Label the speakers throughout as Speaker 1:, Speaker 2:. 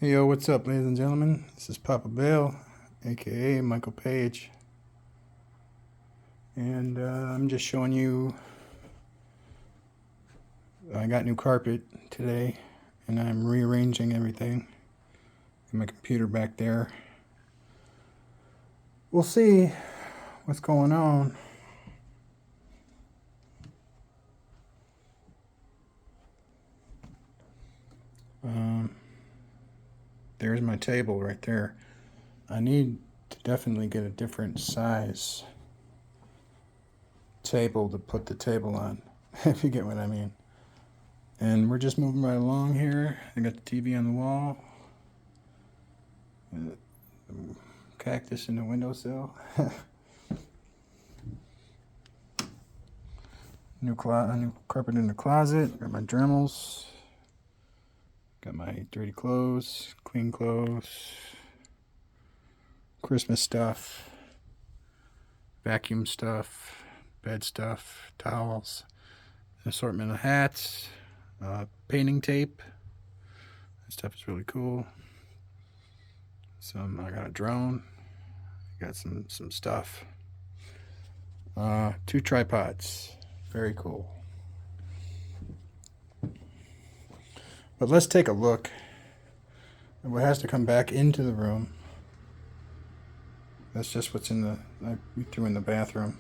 Speaker 1: Hey yo, what's up, ladies and gentlemen? This is Papa Bale, aka M.P.H, and I'm just showing you. I got new carpet today, and I'm rearranging everything. Got my computer back there. We'll see what's going on. There's my table right there. I need to definitely get a different size table to put the table on, if you get what I mean. And we're just moving right along here. I got the TV on the wall, cactus in the windowsill. New carpet in the closet. Got my Dremels. Got my dirty clothes, clean clothes, Christmas stuff, vacuum stuff, bed stuff, towels, an assortment of hats, painting tape. That stuff is really cool. I got a drone. Got some stuff. 2 tripods. Very cool. But let's take a look at what has to come back into the room. That's just what's we threw in the bathroom.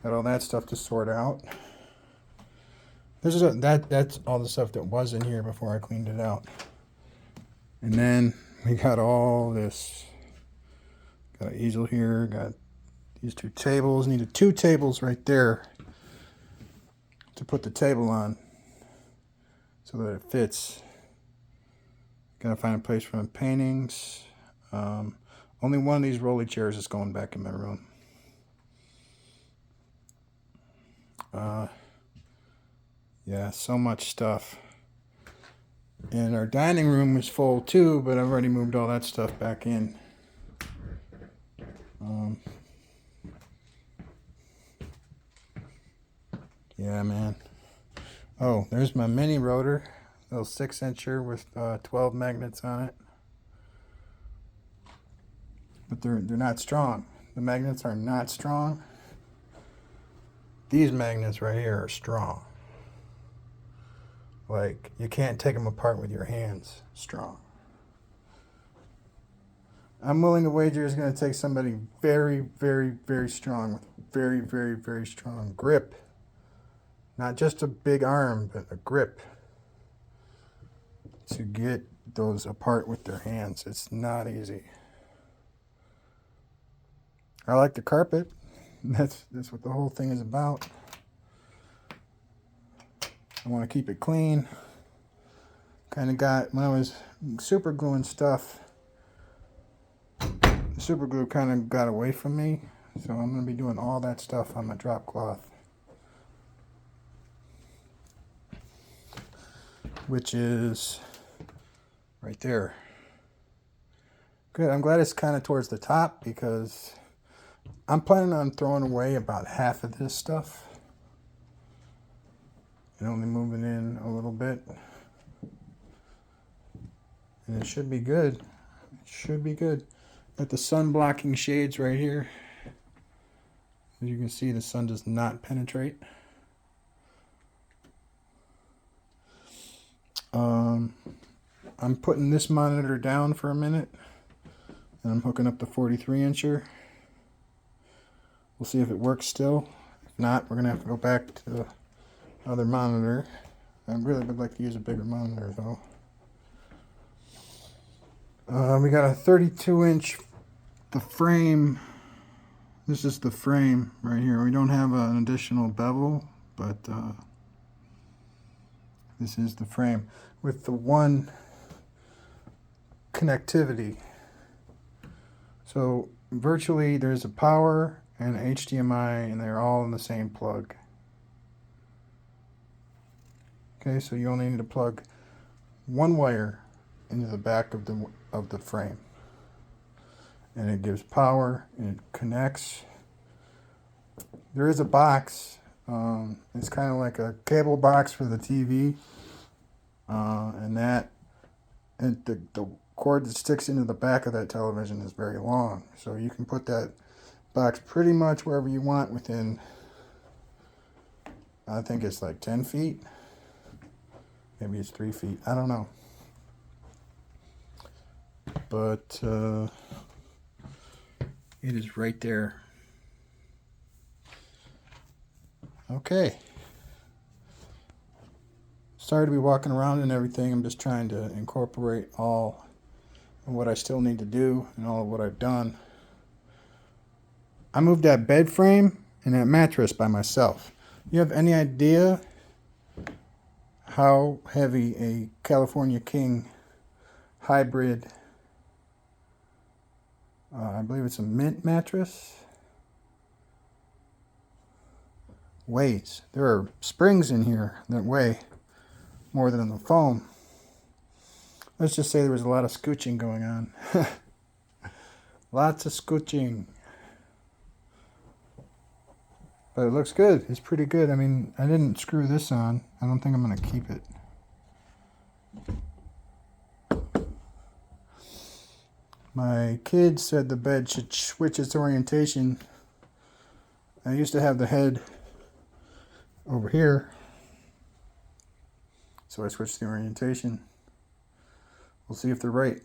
Speaker 1: Got all that stuff to sort out. That's all the stuff that was in here before I cleaned it out. And then we got all this. Got an easel here. Got these 2 tables. Needed 2 tables right there to put the table on so that it fits. Gotta find a place for my paintings. Only one of these rolly chairs is going back in my room. Yeah, so much stuff. And our dining room is full too, but I've already moved all that stuff back in. Yeah, man. Oh, there's my mini rotor, little 6-incher with 12 magnets on it. But they're not strong. The magnets are not strong. These magnets right here are strong. Like, you can't take them apart with your hands. Strong. I'm willing to wager it's going to take somebody very, very, very strong with very, very, very strong grip. Not just a big arm, but a grip to get those apart with their hands. It's not easy. I like the carpet. That's what the whole thing is about. I want to keep it clean. Kind of got, when I was super gluing stuff, the super glue kind of got away from me. So I'm going to be doing all that stuff on my drop cloth, which is right there. Good. I'm glad it's kind of towards the top because I'm planning on throwing away about half of this stuff and only moving in a little bit. And it should be good. It should be good. Got the sun blocking shades right here. As you can see, the sun does not penetrate. I'm putting this monitor down for a minute, and I'm hooking up the 43-incher. We'll see if it works still. If not, we're going to have to go back to the other monitor. I really would like to use a bigger monitor, though. We got a 32-inch, the frame. This is the frame right here. We don't have an additional bevel, but this is the frame with the one connectivity. So virtually there's a power and HDMI, and they're all in the same plug. Okay, so you only need to plug one wire into the back of the frame, and it gives power and it connects. There is a box. It's kind of like a cable box for the TV, And the cord that sticks into the back of that television is very long. So you can put that box pretty much wherever you want within, I think it's like 10 feet. Maybe it's 3 feet. I don't know. But it is right there. Okay. Sorry to be walking around and everything. I'm just trying to incorporate all of what I still need to do and all of what I've done. I moved that bed frame and that mattress by myself. You have any idea how heavy a California King hybrid, I believe it's a mint mattress, weighs? There are springs in here that weigh more than the foam. Let's just say there was a lot of scooching going on. Lots of scooching. But it looks good. It's pretty good. I mean, I didn't screw this on. I don't think I'm going to keep it. My kid said the bed should switch its orientation. I used to have the head over here, so I switched the orientation. We'll see if they're right.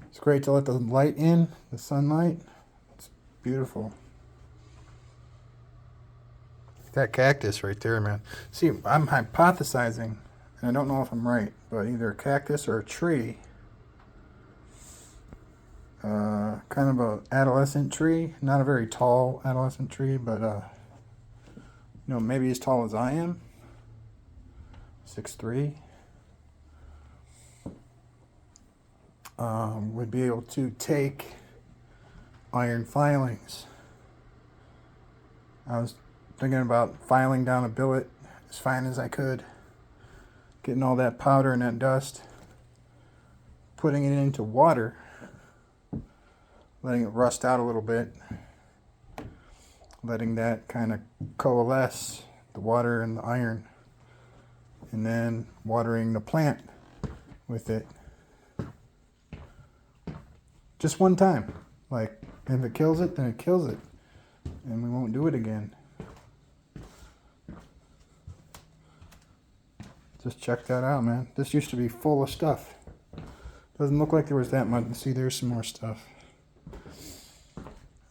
Speaker 1: It's great to let the light in, the sunlight. It's beautiful. That cactus right there, man. See, I'm hypothesizing, and I don't know if I'm right, but either a cactus or a tree. Kind of a adolescent tree. Not a very tall adolescent tree, but maybe as tall as I am. 6'3". Would be able to take iron filings. I was thinking about filing down a billet as fine as I could, getting all that powder and that dust, putting it into water, letting it rust out a little bit, letting that kind of coalesce, the water and the iron, and then watering the plant with it. Just one time. Like, if it kills it, then it kills it, and we won't do it again. Just check that out, man. This used to be full of stuff. Doesn't look like there was that much. See, there's some more stuff.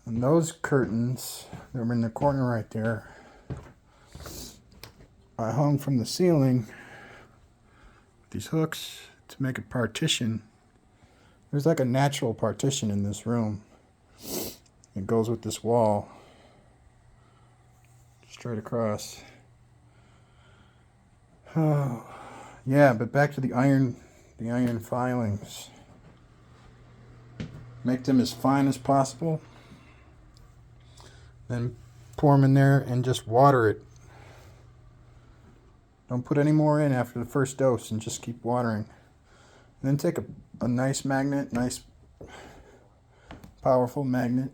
Speaker 1: And those curtains that were in the corner right there, I hung from the ceiling with these hooks to make a partition. There's like a natural partition in this room. It goes with this wall straight across. Oh, yeah, but back to the iron filings. Make them as fine as possible. Then pour them in there and just water it. Don't put any more in after the first dose and just keep watering. And then take a nice magnet, nice powerful magnet,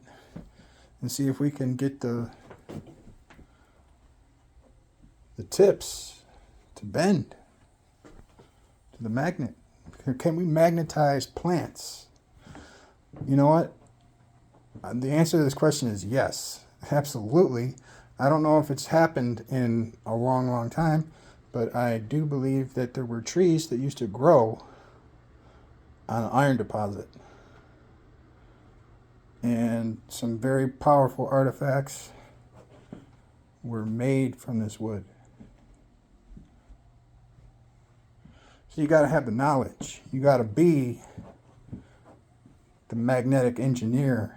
Speaker 1: and see if we can get the tips to bend to the magnet. Can we magnetize plants? You know what? The answer to this question is yes, absolutely. I don't know if it's happened in a long, long time, but I do believe that there were trees that used to grow on an iron deposit. And some very powerful artifacts were made from this wood. So you got to have the knowledge. You got to be the magnetic engineer.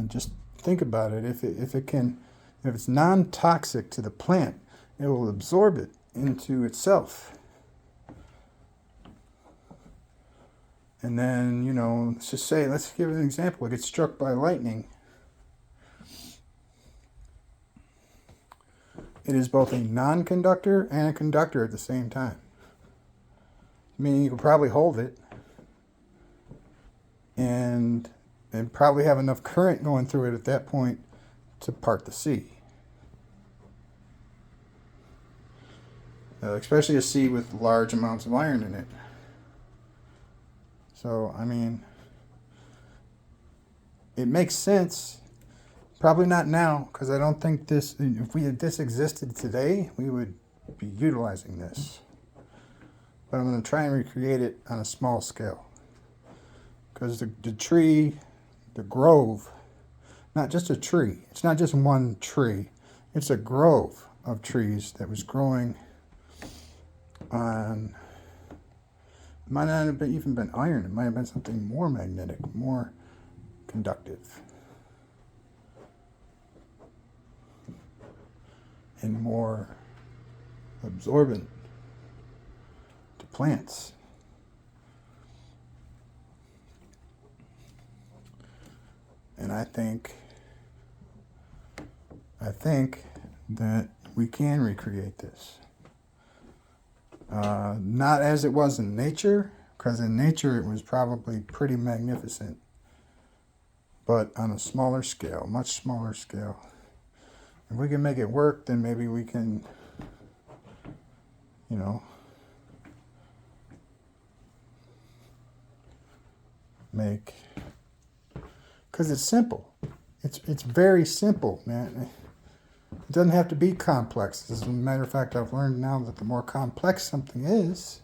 Speaker 1: Just think about it. If it's non-toxic to the plant, it will absorb it into itself. And then, let's give an example. It gets struck by lightning. It is both a non-conductor and a conductor at the same time. Meaning you can probably hold it and and probably have enough current going through it at that point to part the sea. Especially a sea with large amounts of iron in it. So, I mean, it makes sense. Probably not now, because I don't think this, if this existed today, we would be utilizing this. But I'm going to try and recreate it on a small scale. Because the tree, the grove, not just a tree, it's not just one tree, it's a grove of trees that was growing on, it might not have even been iron, it might have been something more magnetic, more conductive, and more absorbent to plants. And I think that we can recreate this. Not as it was in nature, because in nature it was probably pretty magnificent, but on a smaller scale, much smaller scale. If we can make it work, then maybe we can, you know, make, because it's simple. It's very simple, man. It doesn't have to be complex. As a matter of fact, I've learned now that the more complex something is,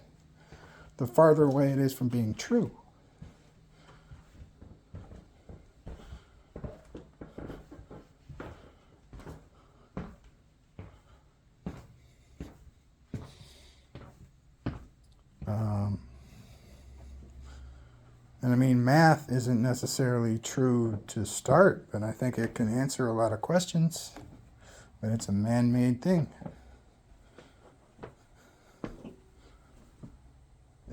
Speaker 1: the farther away it is from being true. And I mean, math isn't necessarily true to start, but I think it can answer a lot of questions. But it's a man-made thing.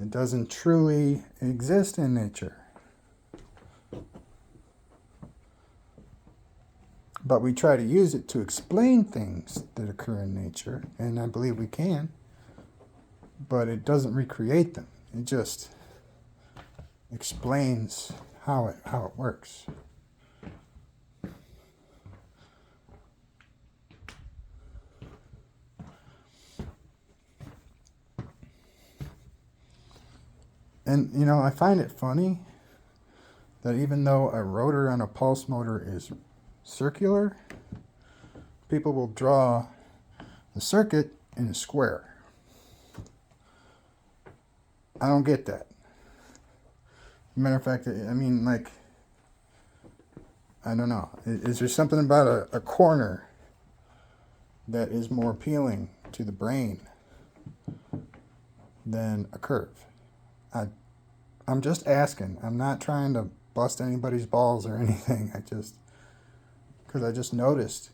Speaker 1: It doesn't truly exist in nature. But we try to use it to explain things that occur in nature, and I believe we can. But it doesn't recreate them. It just explains how it works. And, you know, I find it funny that even though a rotor on a pulse motor is circular, people will draw the circuit in a square. I don't get that. Matter of fact, I mean, like, I don't know. Is there something about a corner that is more appealing to the brain than a curve? I'm just asking. I'm not trying to bust anybody's balls or anything. Because I just noticed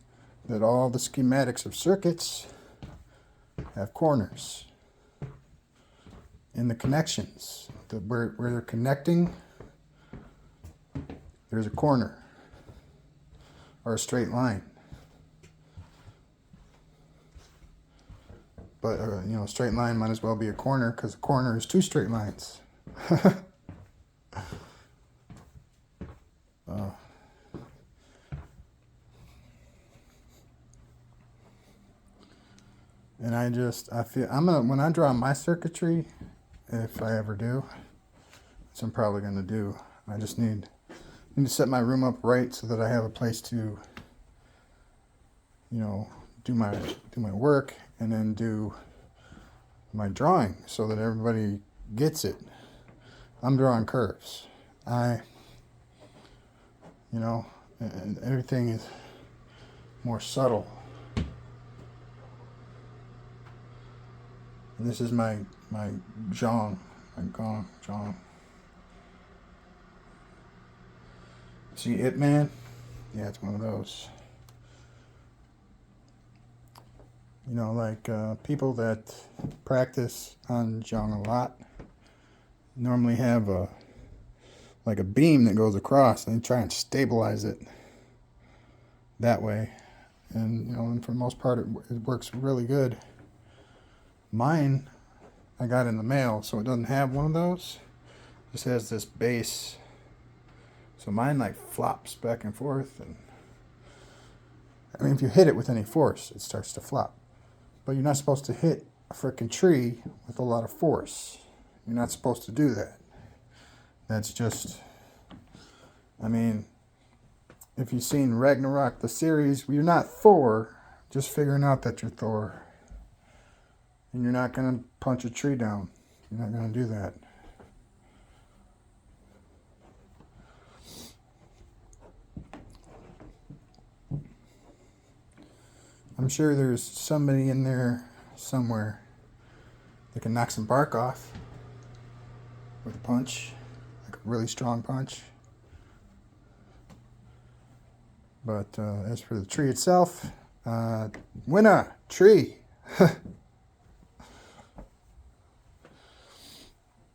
Speaker 1: that all the schematics of circuits have corners in the connections. Where they're connecting, there's a corner or a straight line. But you know, a straight line might as well be a corner, because a corner is two straight lines. And I feel when I draw my circuitry, if I ever do, which I'm probably going to do, I just need to set my room up right so that I have a place to, you know, do my work and then do my drawing so that everybody gets it. I'm drawing curves. You know, and everything is more subtle. And this is my jong, jong. See it, man? Yeah, it's one of those. You know, like people that practice on jong a lot normally have a beam that goes across, and they try and stabilize it that way. And you know, and for the most part, it works really good. Mine, I got in the mail, so it doesn't have one of those. It just has this base So mine like flops back and forth, and I mean, if you hit it with any force, it starts to flop. But you're not supposed to hit a freaking tree with a lot of force. You're not supposed to do that. That's just, I mean, if you've seen Ragnarok, the series, you're not Thor, just figuring out that you're Thor. And you're not going to punch a tree down. You're not going to do that. I'm sure there's somebody in there somewhere that can knock some bark off with a punch, like a really strong punch. But as for the tree itself, winner, tree.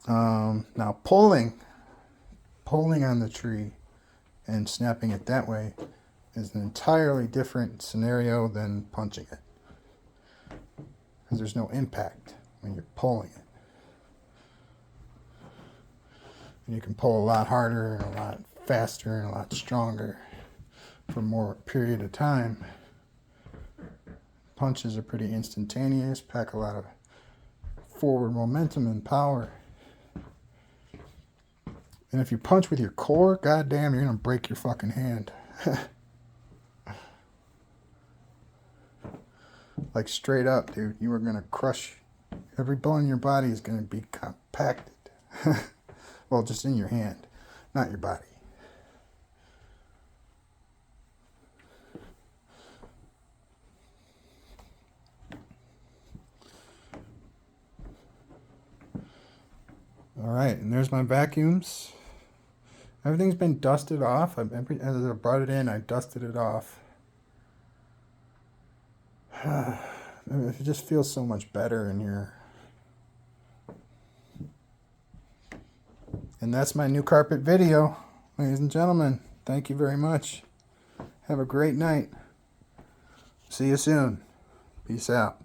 Speaker 1: Now pulling on the tree and snapping it that way is an entirely different scenario than punching it, because there's no impact when you're pulling it. And you can pull a lot harder and a lot faster and a lot stronger for more period of time. Punches are pretty instantaneous, pack a lot of forward momentum and power. And if you punch with your core, goddamn, you're gonna break your fucking hand. Like straight up, dude, you are gonna crush. Every bone in your body is gonna be compacted. Well, just in your hand, not your body. All right, and there's my vacuums. Everything's been dusted off. As I brought it in, I dusted it off. It just feels so much better in here. And that's my new carpet video. Ladies and gentlemen, thank you very much. Have a great night. See you soon. Peace out.